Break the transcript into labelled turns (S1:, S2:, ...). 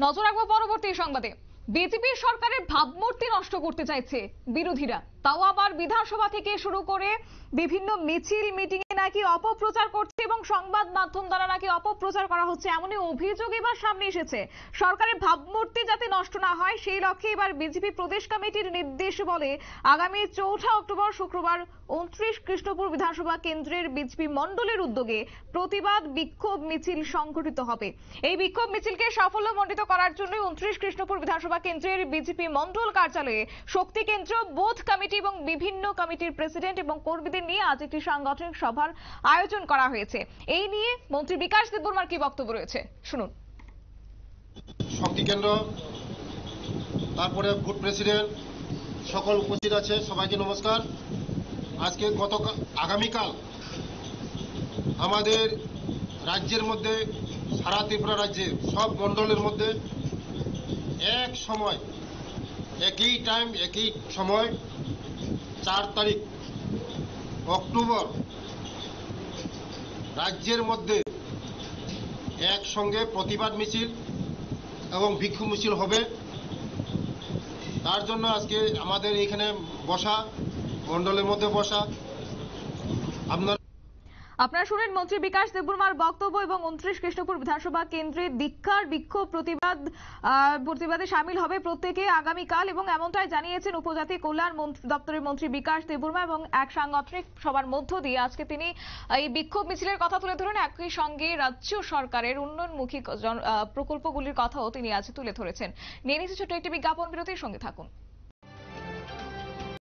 S1: নজর রাখবো পরবর্তী সংবাদে। বিজেপি সরকারের ভাবমূর্তি নষ্ট করতে চাইছে বিরোধীরা, তাও আবার বিধানসভা থেকে শুরু করে বিভিন্ন মিছিল মিটিং এ নাকি অপপ্রচার করছে এবং সংবাদ মাধ্যম দ্বারা নাকি অপপ্রচার করা হচ্ছে, এমনই অভিযোগ এবার সামনে এসেছে। সরকারের ভাবমূর্তি যাতে নষ্ট না হয় সেই লক্ষ্যে এবার বিজেপি প্রদেশ কমিটির নির্দেশ বলে আগামী 4 অক্টোবর শুক্রবার 29 কৃষ্ণপুর বিধানসভা কেন্দ্রের বিজেপি মণ্ডলের উদ্যোগে প্রতিবাদ বিক্ষোভ মিছিল সংঘটিত হবে। এই বিক্ষোভ মিছিলকে সাফল্যমণ্ডিত করার জন্য 29 কৃষ্ণপুর বিধানসভা কেন্দ্রের বিজেপি মণ্ডল কার্যালয়ে শক্তি কেন্দ্র, বুথ কমিটি এবং বিভিন্ন কমিটির প্রেসিডেন্ট এবং কর্মীদের নিয়ে আজ একটি সাংগঠনিক সভার আয়োজন করা হয়েছে। এই নিয়ে মন্ত্রী বিকাশ দেববর্মার কি বক্তব্য রয়েছে শুনুন।
S2: শক্তি কেন্দ্র, তারপরে বুথ প্রেসিডেন্ট সকল উপস্থিত আছে, সবাইকে নমস্কার। আজকে আগামীকাল আমাদের রাজ্যের মধ্যে, সারা ত্রিপুরা রাজ্যে সব মণ্ডলের মধ্যে এক সময়, একই টাইম, একই সময় 4 তারিখ অক্টোবর রাজ্যের মধ্যে একসঙ্গে প্রতিবাদ মিছিল এবং বিক্ষোভ মিছিল হবে। তার জন্য আজকে আমাদের এখানে বসা, মণ্ডলের মধ্যে বসা।
S1: আপনারা শুনেন মন্ত্রী বিকাশ দেববর্মার বক্তব্য এবং 29 কৃষ্ণপুর বিধানসভা কেন্দ্রে দীক্ষার বিক্ষোভ প্রতিবাদে সামিল হবে প্রত্যেকে আগামীকাল, এবং এমনটাই জানিয়েছেন উপজাতি কল্যাণ দপ্তরের মন্ত্রী বিকাশ দেববর্মা। এবং এক সাংগঠনিক সভার মধ্য দিয়ে আজকে তিনি এই বিক্ষোভ মিছিলের কথা তুলে ধরেন, একই সঙ্গে রাজ্য সরকারের উন্নয়নমুখী প্রকল্পগুলির কথাও তিনি আজ তুলে ধরেছেন। নিয়ে নিচ্ছে ছোট্ট একটি বিজ্ঞাপন বিরতির সঙ্গে থাকুন।